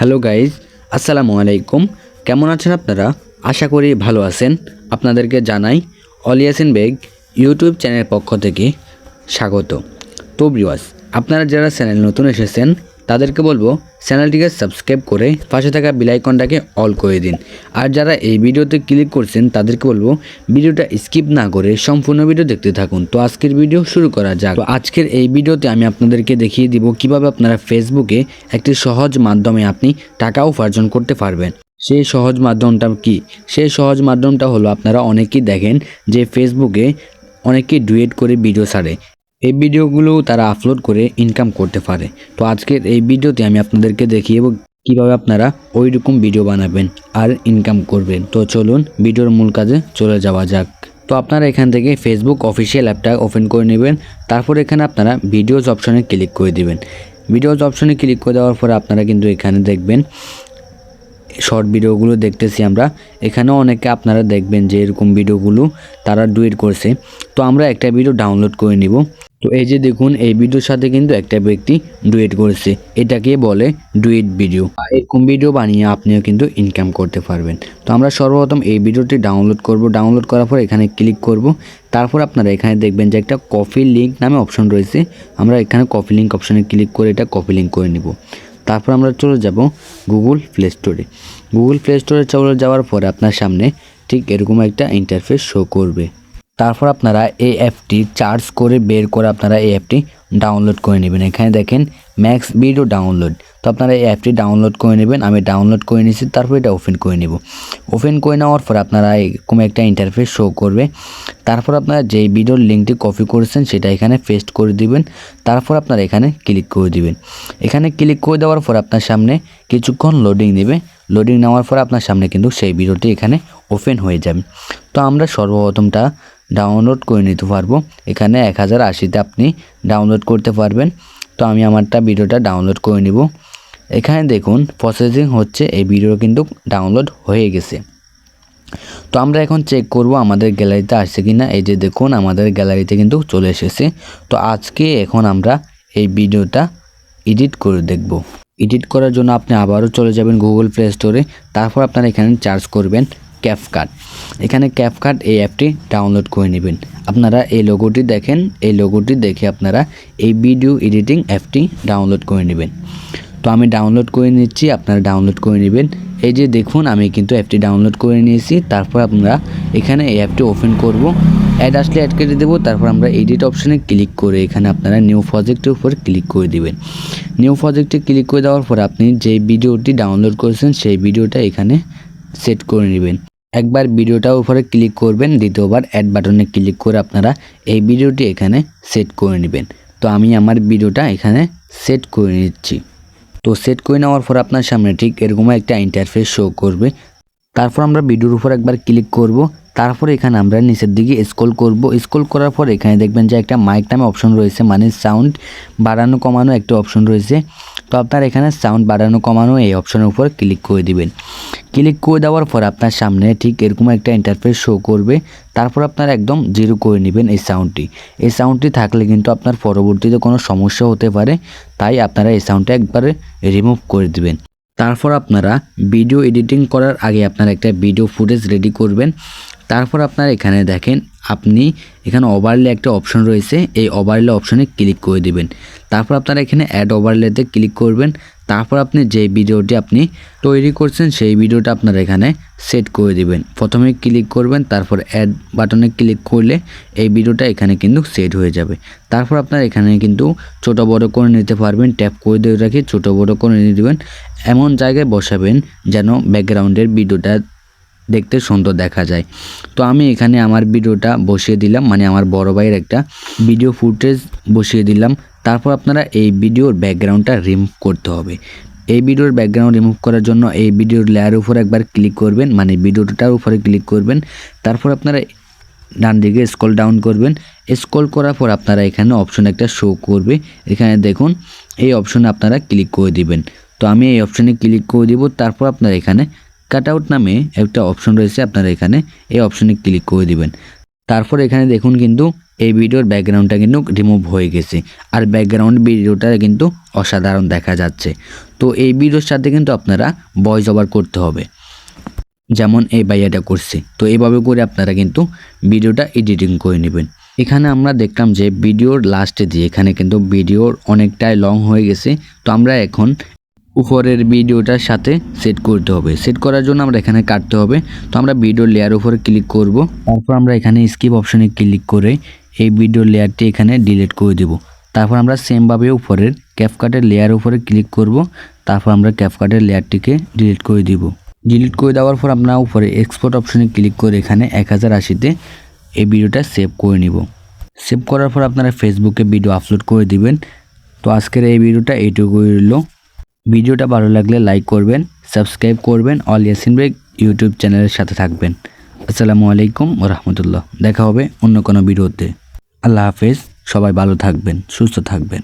Hello guys, আসসালামু আলাইকুম। কেমন আছেন আপনারা? আশা করি ভালো আছেন। আপনাদেরকে জানাই অল ইয়াসিন বেগ ইউটিউব চ্যানেলের পক্ষ থেকে স্বাগত। তো ভিউয়ার্স, আপনারা যারা চ্যানেল নতুন এসেছেন তাদেরকে বলবো চ্যানেলটিকে সাবস্ক্রাইব করে পাশে থাকা বেল আইকনটাকে অল করে দিন। আর যারা এই ভিডিওতে ক্লিক করছেন তাদেরকে বলবো ভিডিওটা স্কিপ না করে সম্পূর্ণ ভিডিও দেখতে থাকুন। তো আজকের ভিডিও শুরু করা যাক। তো আজকের এই ভিডিওতে আমি আপনাদেরকে দেখিয়ে দিব কিভাবে আপনারা ফেসবুকে একটি সহজ মাধ্যমে আপনি টাকা উপার্জন করতে পারবেন। সেই সহজ মাধ্যমটা কি? সেই সহজ মাধ্যমটা হলো, আপনারা অনেকেই দেখেন যে ফেসবুকে অনেকেই ডুয়েট করে ভিডিও ছাড়ে। এই ভিডিওগুলো তারা আপলোড করে ইনকাম করতে পারে। তো আজকের এই ভিডিওতে আমি আপনাদেরকে দেখিয়ে কীভাবে আপনারা ওই রকম ভিডিও বানাবেন আর ইনকাম করবেন। তো চলুন ভিডিওর মূল কাজে চলে যাওয়া যাক। তো আপনারা এখান থেকে ফেসবুক অফিসিয়াল অ্যাপটা ওপেন করে নেবেন। তারপর এখানে আপনারা ভিডিওস অপশনে ক্লিক করে দিবেন। ভিডিওস অপশনে ক্লিক করে দেওয়ার পরে আপনারা কিন্তু এখানে দেখবেন শর্ট ভিডিওগুলো দেখতেছি আমরা। এখানেও অনেকে আপনারা দেখবেন যে এরকম ভিডিওগুলো তারা ডুয়েট করছে। তো আমরা একটা ভিডিও ডাউনলোড করে নিব। তো এই যে দেখুন, এই ভিডিওর সাথে কিন্তু একটা ব্যক্তি ডুয়েট করেছে। এটাকে বলে ডুয়েট ভিডিও। এরকম ভিডিও বানিয়ে আপনিও কিন্তু ইনকাম করতে পারবেন। তো আমরা সর্বপ্রথম এই ভিডিওটি ডাউনলোড করব। ডাউনলোড করার পর এখানে ক্লিক করব। তারপর আপনারা এখানে দেখবেন যে একটা কপি লিঙ্ক নামে অপশন রয়েছে। আমরা এখানে কপি লিঙ্ক অপশনে ক্লিক করে এটা কপি লিঙ্ক করে নিব। তারপর আমরা চলে যাব গুগল প্লে স্টোরে। গুগল প্লে স্টোরে চলে যাওয়ার পরে আপনার সামনে ঠিক এরকম একটা ইন্টারফেস শো করবে। তারপর আপনারা এই অ্যাপটি চার্জ করে বের করে আপনারা এই অ্যাপটি ডাউনলোড করে নেবেন। এখানে দেখেন ম্যাক্স ভিডিও ডাউনলোড। তো আপনারা এই অ্যাপটি ডাউনলোড করে নেবেন। আমি ডাউনলোড করে নিয়েছি। তারপর এটা ওপেন করে নেব। ওপেন করে নেওয়ার পর আপনারা এরকম একটা ইন্টারফেস শো করবে। তারপর আপনারা যেই ভিডিওর লিঙ্কটি কপি করেছেন সেটা এখানে পেস্ট করে দিবেন। তারপর আপনারা এখানে ক্লিক করে দিবেন। এখানে ক্লিক করে দেওয়ার পর আপনার সামনে কিছুক্ষণ লোডিং নেবে। লোডিং নেওয়ার পর আপনার সামনে কিন্তু সেই ভিডিওটি এখানে ওপেন হয়ে যাবে। তো আমরা সর্বপ্রথমটা ডাউনলোড করে নিতে পারবো। এখানে 1080তে আপনি ডাউনলোড করতে পারবেন। তো আমি আমারটা ভিডিওটা ডাউনলোড করে নিব। এখানে দেখুন প্রসেসিং হচ্ছে। এই ভিডিও কিন্তু ডাউনলোড হয়ে গেছে। তো আমরা এখন চেক করব আমাদের গ্যালারিতে আসছে কিনা। এই যে দেখুন আমাদের গ্যালারিতে কিন্তু চলে এসেছে। তো আজকে এখন আমরা এই ভিডিওটা এডিট করে দেখব। এডিট করার জন্য আপনি আবারও চলে যাবেন গুগল প্লে স্টোরে। তারপর আপনারা এখানে সার্চ করবেন ক্যাপকাট। এখানে ক্যাপকাট এই অ্যাপটি ডাউনলোড করে নেবেন। আপনারা এই লোগোটি দেখেন, এই লোগোটি দেখে আপনারা এই ভিডিও এডিটিং অ্যাপটি ডাউনলোড করে নেবেন। তো আমি ডাউনলোড করে নিচ্ছি, আপনারা ডাউনলোড করে নেবেন। এই যে দেখুন আমি কিন্তু অ্যাপটি ডাউনলোড করে নিয়েছি। তারপর আমরা এখানে এই অ্যাপটি ওপেন করব। অ্যাড আসলে অ্যাড কেটে দেবো। তারপর আমরা এডিট অপশনে ক্লিক করে এখানে আপনারা নিউ প্রজেক্টের উপর ক্লিক করে দিবেন। নিউ প্রজেক্টে ক্লিক করে দেওয়ার পর আপনি যে ভিডিওটি ডাউনলোড করেছেন সেই ভিডিওটা এখানে সেট করে নেবেন। একবার ভিডিওটার উপরে ক্লিক করবেন, দ্বিতীয়বার অ্যাড বাটনে ক্লিক করে আপনারা এই ভিডিওটি এখানে সেট করে নেবেন। তো আমি আমার ভিডিওটা এখানে সেট করে নিচ্ছি। তো সেট করে নেওয়ার পর আপনার সামনে ঠিক এরকম একটা ইন্টারফেস শো করবে। তারপর আমরা ভিডিওর উপর একবার ক্লিক করব। তারপর এখানে আমরা নিচের দিকে স্ক্রল করব। স্ক্রল করার পর এখানে দেখবেন যে একটা মাইক নামে অপশন রয়েছে, মানে সাউন্ড বাড়ানো কমানো একটা অপশন রয়েছে। তো আপনার এখানে সাউন্ড বাড়ানো কমানো এই অপশনের উপর ক্লিক করে দিবেন। ক্লিক করে দেওয়ার পর আপনার সামনে ঠিক এরকম একটা ইন্টারফেস শো করবে। তারপর আপনারা একদম জিরো করে নেবেন এই সাউন্ডটি। এই সাউন্ডটি থাকলে কিন্তু আপনার পরবর্তীতে কোনো সমস্যা হতে পারে, তাই আপনারা এই সাউন্ডটা একবারে রিমুভ করে দিবেন। তারপর আপনারা ভিডিও এডিটিং করার আগে আপনারা একটা ভিডিও ফুটেজ রেডি করবেন। তারপর আপনারা এখানে দেখেন আপনি এখানে ওভারলে একটা অপশন রয়েছে, এই ওভারলে অপশনে ক্লিক করে দিবেন। তারপর আপনারা এখানে অ্যাড ওভারলেতে ক্লিক করবেন। তারপর আপনি যে ভিডিওটি আপনি তৈরি করছেন সেই ভিডিওটা আপনারা এখানে সেট করে দিবেন। প্রথমে ক্লিক করবেন, তারপর অ্যাড বাটনে ক্লিক করলে এই ভিডিওটা এখানে কিন্তু সেট হয়ে যাবে। তারপর আপনারা এখানে কিন্তু ছোট বড় করে নিতে পারবেন। ট্যাপ করে দিয়ে রাখি ছোট বড় করে নিয়ে দেবেন। এমন জায়গায় বসাবেন যেন ব্যাকগ্রাউন্ডের ভিডিওটা দেখতে সুন্দর দেখা যায়। তো আমি এখানে আমার ভিডিওটা বসিয়ে দিলাম, মানে আমার বড় ভাইয়ের একটা ভিডিও ফুটেজ বসিয়ে দিলাম। তারপর আপনারা এই ভিডিওর ব্যাকগ্রাউন্ডটা রিমুভ করতে হবে। এই ভিডিওর ব্যাকগ্রাউন্ড রিমুভ করার জন্য এই ভিডিওর লেয়ারের উপর একবার ক্লিক করবেন, মানে ভিডিওটার উপরে ক্লিক করবেন। তারপর আপনারা ডান দিকে স্ক্রল ডাউন করবেন। স্ক্রল করার পর আপনারা এখানে অপশন একটা শো করবে। এখানে দেখুন এই অপশনে আপনারা ক্লিক করে দিবেন। তো আমি এই অপশনে ক্লিক করে দিব। তারপর আপনারা এখানে কাট আউট নামে একটা অপশন রয়েছে, আপনারা এখানে এই অপশনে ক্লিক করে দিবেন। তারপর এখানে দেখুন কিন্তু এই ভিডিওর ব্যাকগ্রাউন্ডটা কিন্তু রিমুভ হয়ে গেছে, আর ব্যাকগ্রাউন্ড ভিডিওটা কিন্তু অসাধারণ দেখা যাচ্ছে। তো এই ভিডিওর সাথে কিন্তু আপনারা ভয়েস ওভার করতে হবে, যেমন এই ভাইয়াটা করছে। তো এইভাবে করে আপনারা কিন্তু ভিডিওটা এডিটিং করে নেবেন। এখানে আমরা দেখলাম যে ভিডিওর লাস্টে দিয়ে এখানে কিন্তু ভিডিওর অনেকটাই লং হয়ে গেছে। তো আমরা এখন উপরের ভিডিওটার সাথে সেট করতে হবে। সেট করার জন্য আমরা এখানে কাটতে হবে। তো আমরা ভিডিও লেয়ার উপরে ক্লিক করব, তারপর আমরা এখানে স্কিপ অপশনে ক্লিক করে এই ভিডিও লেয়ারটি এখানে ডিলিট করে দেব। তারপর আমরা সেমভাবে উপরের ক্যাপকাটের লেয়ার উপরে ক্লিক করব, তারপর আমরা ক্যাপকাটের লেয়ারটিকে ডিলিট করে দিব। ডিলিট করে দেওয়ার পর আমরা উপরে এক্সপোর্ট অপশনে ক্লিক করে এখানে 1080-তে এই ভিডিওটা সেভ করে নিব। সেভ করার পর আপনারা ফেসবুকে ভিডিও আপলোড করে দিবেন। তো আজকের এই ভিডিওটা এইটুকুই রইল। ভিডিওটা ভালো লাগলে লাইক করবেন, সাবস্ক্রাইব করবেন, অল ইয়াসিন বেগ ইউটিউব চ্যানেলের সাথে থাকবেন। আসসালামু আলাইকুম ওয়া রাহমাতুল্লাহ। দেখা হবে অন্য কোনো ভিডিওতে। আল্লাহ হাফেজ। সবাই ভালো থাকবেন, সুস্থ থাকবেন।